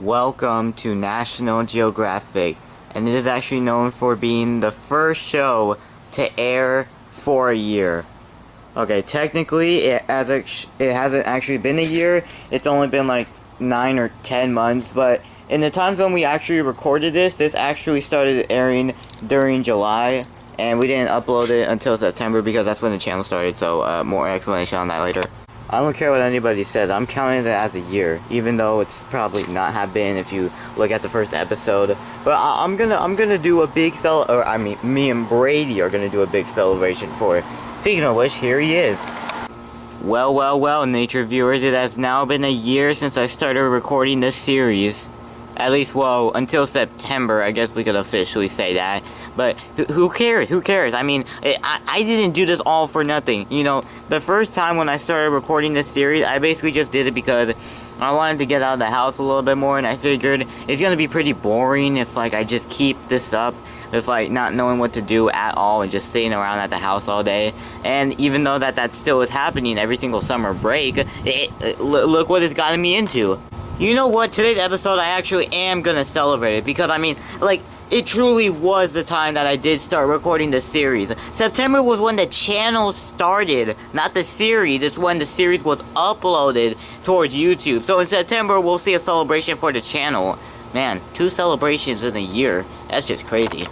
Welcome to National Geographic, and it is actually known for being the first show to air for a year. Okay, technically it hasn't actually been a year. It's only been like 9 or 10 months, but in the times when we actually recorded this actually started airing during July, and we didn't upload it until September because that's when the channel started, so more explanation on that later. I don't care what anybody says, I'm counting it as a year, even though it's probably not have been if you look at the first episode. But I'm gonna do a big me and Brady are gonna do a big celebration for it. Speaking of which, here he is. Well, nature viewers, it has now been a year since I started recording this series. At least, well, until September, I guess we could officially say that. But who cares? Who cares? I mean, I didn't do this all for nothing. You know, the first time when I started recording this series, I basically just did it because I wanted to get out of the house a little bit more, and I figured it's gonna be pretty boring if, like, I just keep this up with, like, not knowing what to do at all and just sitting around at the house all day. And even though that still is happening every single summer break, look what it's gotten me into. You know what? Today's episode, I actually am gonna celebrate it because, I mean, like, it truly was the time that I did start recording the series. September was when the channel started, not the series. It's when the series was uploaded towards YouTube. So in September, we'll see a celebration for the channel. Man, 2 celebrations in a year. That's just crazy.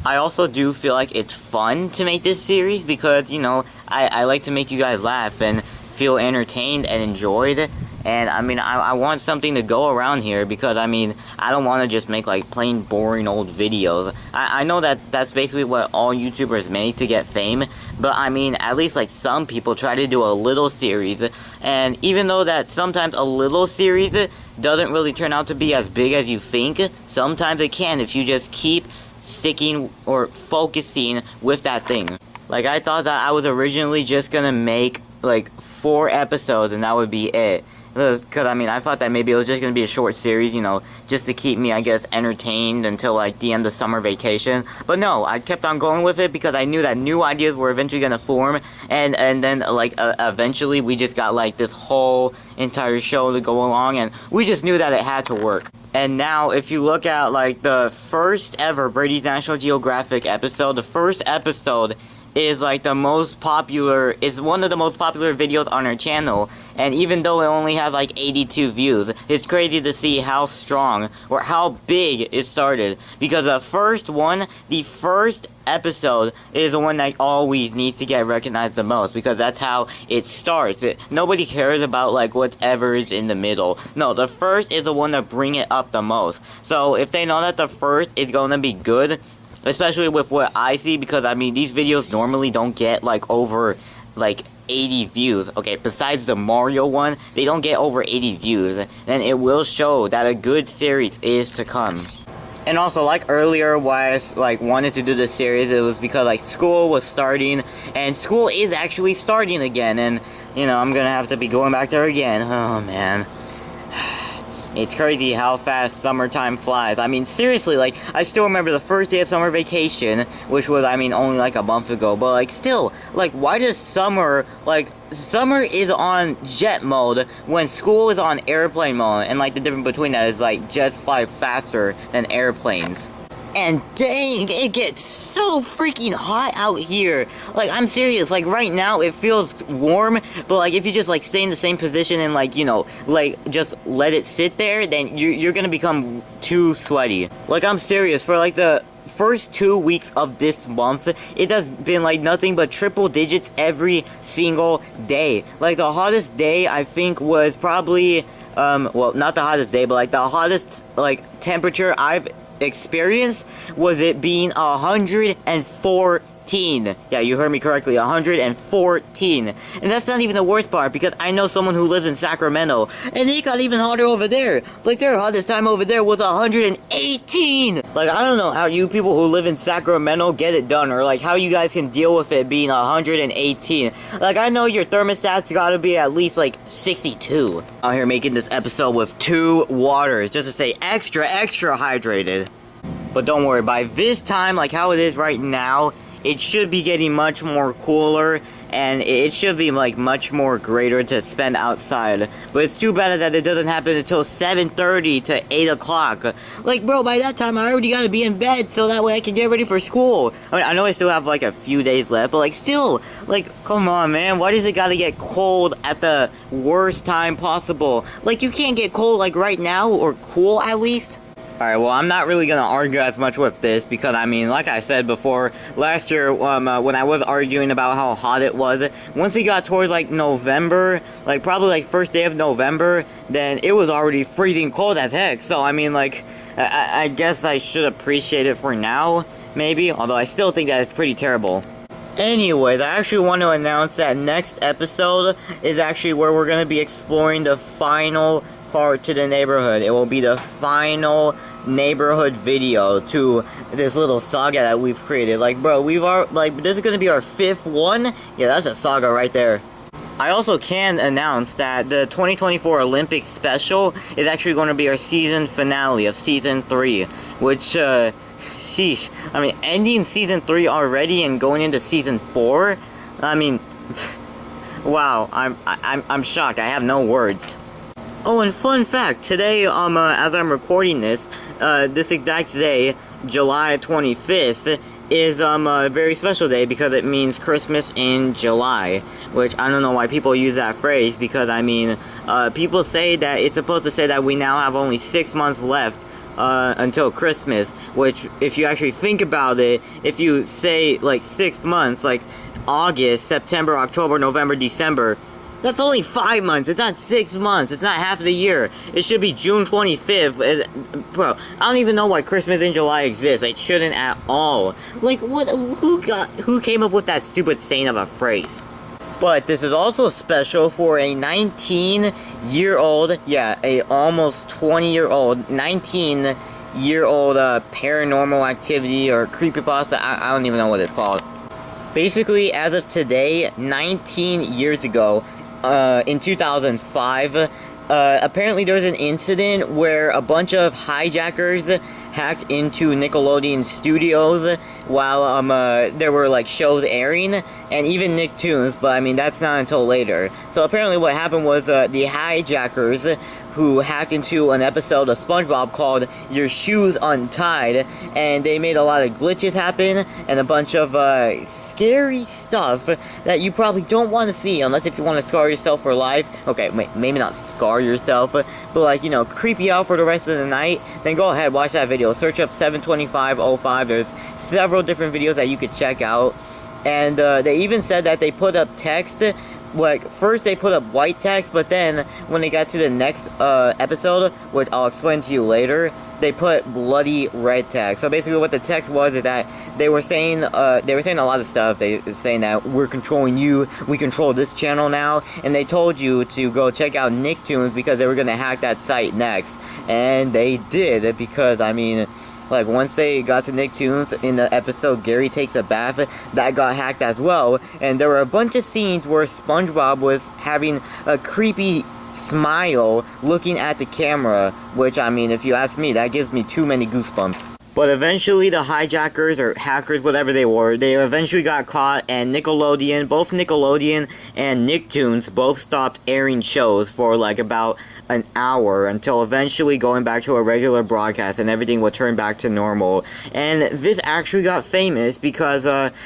I also do feel like it's fun to make this series because, you know, I like to make you guys laugh and feel entertained and enjoyed. And, I mean, I want something to go around here because, I mean, I don't want to just make, like, plain boring old videos. I know that's basically what all YouTubers make to get fame, but, I mean, at least, like, some people try to do a little series, and even though that sometimes a little series doesn't really turn out to be as big as you think, sometimes it can if you just keep sticking or focusing with that thing. Like, I thought that I was originally just gonna make, like, 4 episodes and that would be it. Because, I mean, I thought that maybe it was just going to be a short series, you know, just to keep me, I guess, entertained until, like, the end of summer vacation. But no, I kept on going with it because I knew that new ideas were eventually going to form. And then, like, eventually we just got, like, this whole entire show to go along. And we just knew that it had to work. And now, if you look at, like, the first ever Brady's National Geographic episode, the first episode is like the most popular, is one of the most popular videos on our channel, and even though it only has like 82 views, it's crazy to see how strong, or how big it started, because the first episode is the one that always needs to get recognized the most, because that's how it starts. Nobody cares about like whatever is in the middle. No, the first is the one that bring it up the most. So if they know that the first is gonna be good, especially with what I see, because, I mean, these videos normally don't get, like, over, like, 80 views. Okay, besides the Mario one, they don't get over 80 views. Then it will show that a good series is to come. And also, like earlier, why I, like, wanted to do this series, it was because, like, school was starting, and school is actually starting again, and, you know, I'm gonna have to be going back there again. Oh, man. It's crazy how fast summertime flies. I mean, seriously, like, I still remember the first day of summer vacation, which was, I mean, only like a month ago, but, like, still, like, why does summer is on jet mode when school is on airplane mode, and, like, the difference between that is, like, jets fly faster than airplanes. And dang, it gets so freaking hot out here. Like, I'm serious, like, right now, it feels warm, but, like, if you just, like, stay in the same position and, like, you know, like, just let it sit there, then you're gonna become too sweaty. Like, I'm serious, for, like, the first 2 weeks of this month, it has been, like, nothing but triple digits every single day. Like, the hottest day, I think, was probably, well, not the hottest day, but, like, the hottest, like, temperature I've experience was it being 114. Yeah, you heard me correctly, 114. And that's not even the worst part, because I know someone who lives in Sacramento, and it got even hotter over there. Like, their hottest time over there was 118. Like, I don't know how you people who live in Sacramento get it done, or like how you guys can deal with it being 118. Like, I know your thermostat's gotta be at least like 62. Out here making this episode with 2 waters, just to say extra hydrated. But don't worry, by this time, like how it is right now, it should be getting much more cooler, and it should be like much more greater to spend outside. But it's too bad that it doesn't happen until 7:30 to 8 o'clock. Like, bro, by that time I already gotta be in bed so that way I can get ready for school. I mean, I know I still have like a few days left, but like still, like, come on, man, why does it gotta get cold at the worst time possible? Like, you can't get cold like right now, or cool at least. Alright, well, I'm not really gonna argue as much with this, because, I mean, like I said before, last year, when I was arguing about how hot it was, once it got towards, like, November, like, probably, like, first day of November, then it was already freezing cold as heck, so, I mean, like, I guess I should appreciate it for now, maybe, although I still think that it's pretty terrible. Anyways, I actually want to announce that next episode is actually where we're gonna be exploring the final part to the neighborhood. It will be the final neighborhood video to this little saga that we've created. Like, bro, this is gonna be our 5th one. Yeah, that's a saga right there. I also can announce that the 2024 Olympics special is actually going to be our season finale of season 3, which, sheesh, I mean, ending season 3 already and going into season 4, I mean, wow, I'm shocked. I have no words. Oh, and fun fact, today, as I'm recording this exact day, July 25th, is, a very special day because it means Christmas in July, which I don't know why people use that phrase, because, I mean, people say that it's supposed to say that we now have only 6 months left, until Christmas, which, if you actually think about it, if you say, like, 6 months, like, August, September, October, November, December, that's only 5 months. It's not 6 months. It's not half of the year. It should be June 25th. Bro, I don't even know why Christmas in July exists. It shouldn't at all. Like, what? Who came up with that stupid saying of a phrase? But this is also special for a 19-year-old, yeah, a almost 20-year-old, 19-year-old paranormal activity or creepypasta. I don't even know what it's called. Basically, as of today, 19 years ago, in 2005, apparently there was an incident where a bunch of hijackers hacked into Nickelodeon studios while there were like shows airing, and even Nicktoons, but I mean that's not until later. So apparently what happened was the hijackers who hacked into an episode of SpongeBob called Your Shoes Untied, and they made a lot of glitches happen, and a bunch of, scary stuff that you probably don't want to see, unless if you want to scar yourself for life. Okay, maybe not scar yourself, but like, you know, creep you out for the rest of the night, then go ahead, watch that video. Search up 72505, there's several different videos that you could check out, and, they even said that they put up text. Like, first they put up white text, but then, when they got to the next, episode, which I'll explain to you later, they put bloody red text. So basically what the text was is that they were saying a lot of stuff. They were saying that we're controlling you, we control this channel now, and they told you to go check out Nicktoons because they were gonna hack that site next. And they did, because, I mean, like, once they got to Nicktoons in the episode Gary Takes a Bath, that got hacked as well, and there were a bunch of scenes where SpongeBob was having a creepy smile looking at the camera, which, I mean, if you ask me, that gives me too many goosebumps. But eventually the hijackers, or hackers, whatever they were, they eventually got caught, and Nickelodeon, both Nickelodeon and Nicktoons, both stopped airing shows for like about an hour, until eventually going back to a regular broadcast and everything would turn back to normal. And this actually got famous because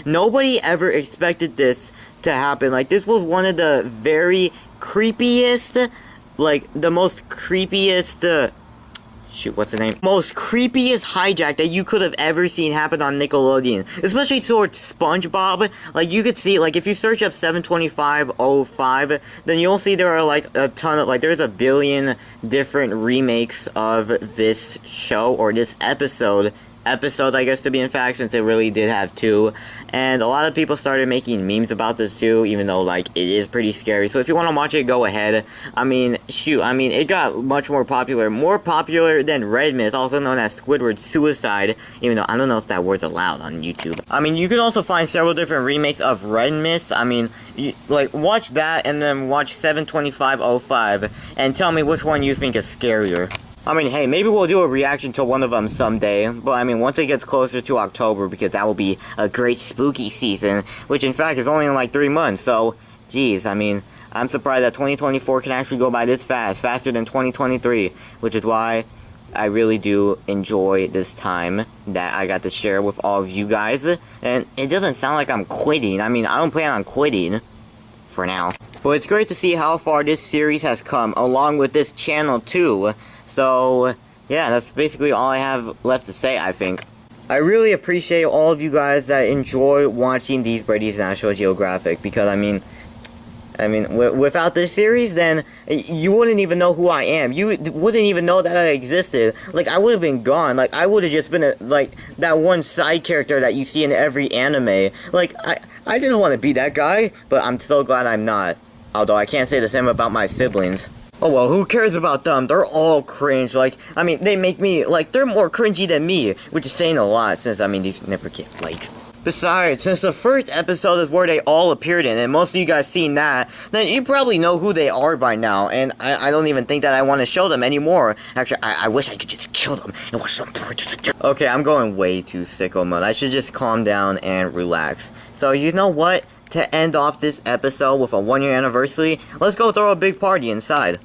nobody ever expected this to happen. Like, this was one of the very creepiest, like, the most creepiest, shoot, what's the name? Most creepiest hijack that you could have ever seen happen on Nickelodeon. Especially towards SpongeBob. Like, you could see, like, if you search up 72505, then you'll see there are, like, a ton of, like, there's a billion different remakes of this show, or this episode, I guess, to be in fact, since it really did have 2, and a lot of people started making memes about this too, even though, like, it is pretty scary. So if you want to watch it, go ahead. I mean, shoot, I mean, it got much more popular than Red Mist, also known as Squidward Suicide, even though I don't know if that word's allowed on YouTube. I mean, you can also find several different remakes of Red Mist. I mean, like, watch that, and then watch 72505, and tell me which one you think is scarier. I mean, hey, maybe we'll do a reaction to one of them someday, but I mean, once it gets closer to October, because that will be a great spooky season, which in fact is only in like 3 months, so, geez, I mean, I'm surprised that 2024 can actually go by this fast, faster than 2023, which is why I really do enjoy this time that I got to share with all of you guys, and it doesn't sound like I'm quitting. I mean, I don't plan on quitting, for now. But it's great to see how far this series has come, along with this channel too. So, yeah, that's basically all I have left to say, I think. I really appreciate all of you guys that enjoy watching these Brady's National Geographic, because I mean, without this series, then you wouldn't even know who I am. You wouldn't even know that I existed. Like, I would have been gone. Like, I would have just been, like, that one side character that you see in every anime. Like, I didn't want to be that guy, but I'm so glad I'm not. Although, I can't say the same about my siblings. Oh, well, who cares about them? They're all cringe. Like, I mean, they make me, like, they're more cringy than me, which is saying a lot, since, I mean, these never get likes. Besides, since the first episode is where they all appeared in, and most of you guys seen that, then you probably know who they are by now, and I don't even think that I want to show them anymore. Actually, I wish I could just kill them and watch them burn to death. Okay, I'm going way too sicko mode. I should just calm down and relax. So, you know what? To end off this episode with a 1-year anniversary, let's go throw a big party inside.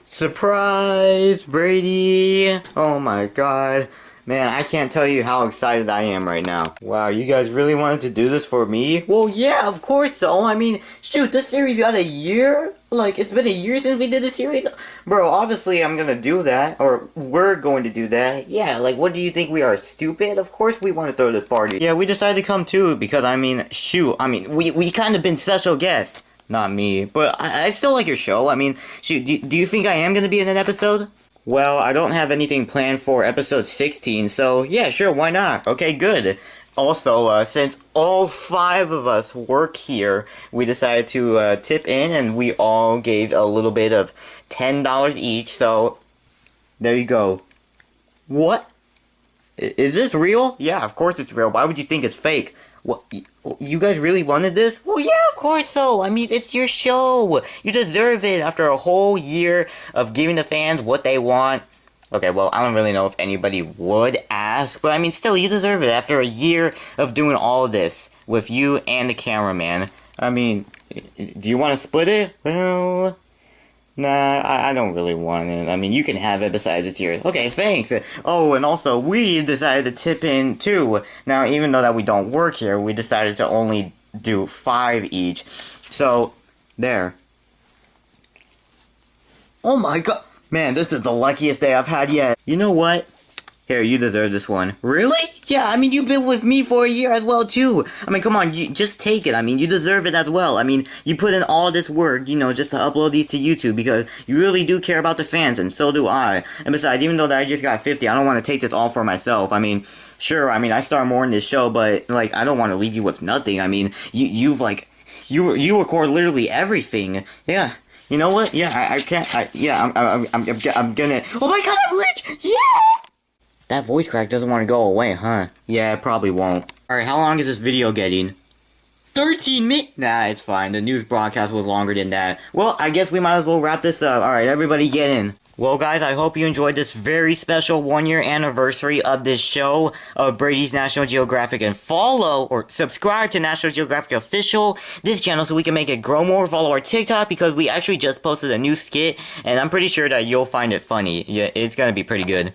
Surprise, Brady! Oh my god. Man, I can't tell you how excited I am right now. Wow, you guys really wanted to do this for me? Well, yeah, of course so. I mean, shoot, this series got a year? Like, it's been a year since we did the series? Bro, obviously I'm gonna do that. Or, we're going to do that. Yeah, like, what do you think we are, stupid? Of course we want to throw this party. Yeah, we decided to come too, because, I mean, shoot, I mean, we kind of been special guests. Not me, but I still like your show. I mean, shoot, do you think I am gonna be in an episode? Well, I don't have anything planned for episode 16, so yeah, sure, why not? Okay, good. Also, since all 5 of us work here, we decided to tip in, and we all gave a little bit of $10 each, so there you go. What? Is this real? Yeah, of course it's real. Why would you think it's fake? What? You guys really wanted this? Well, yeah, of course so. I mean, it's your show. You deserve it after a whole year of giving the fans what they want. Okay, well, I don't really know if anybody would ask, but I mean, still, you deserve it after a year of doing all of this with you and the cameraman. I mean, do you want to split it? Well, nah, I don't really want it. I mean, you can have it besides it's yours. Okay, thanks. Oh, and also, we decided to tip in, too. Now, even though that we don't work here, we decided to only do 5 each. So, there. Oh my god. Man, this is the luckiest day I've had yet. You know what? Here, you deserve this one. Really? Yeah, I mean, you've been with me for a year as well, too. I mean, come on, you just take it. I mean, you deserve it as well. I mean, you put in all this work, you know, just to upload these to YouTube because you really do care about the fans, and so do I. And besides, even though that I just got 50, I don't want to take this all for myself. I mean, sure, I mean, I star more in this show, but, like, I don't want to leave you with nothing. I mean, you record literally everything. Yeah. You know what? Yeah, I'm gonna... Oh my god, I'm rich! Yeah! That voice crack doesn't want to go away, huh? Yeah, it probably won't. Alright, how long is this video getting? 13 minutes? Nah, it's fine. The news broadcast was longer than that. Well, I guess we might as well wrap this up. Alright, everybody get in. Well, guys, I hope you enjoyed this very special 1-year anniversary of this show of Brady's National Geographic, and follow or subscribe to National Geographic Official, this channel, so we can make it grow more. Follow our TikTok because we actually just posted a new skit, and I'm pretty sure that you'll find it funny. Yeah, it's gonna be pretty good.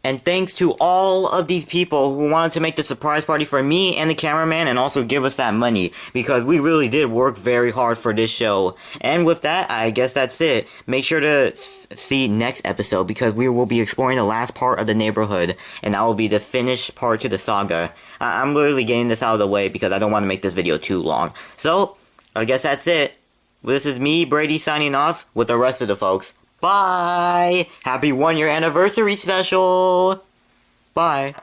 And thanks to all of these people who wanted to make the surprise party for me and the cameraman and also give us that money, because we really did work very hard for this show. And with that, I guess that's it. Make sure to see next episode because we will be exploring the last part of the neighborhood, and that will be the finished part to the saga. I'm literally getting this out of the way because I don't want to make this video too long. So, I guess that's it. This is me, Brady, signing off with the rest of the folks. Bye! Happy 1-year anniversary special! Bye.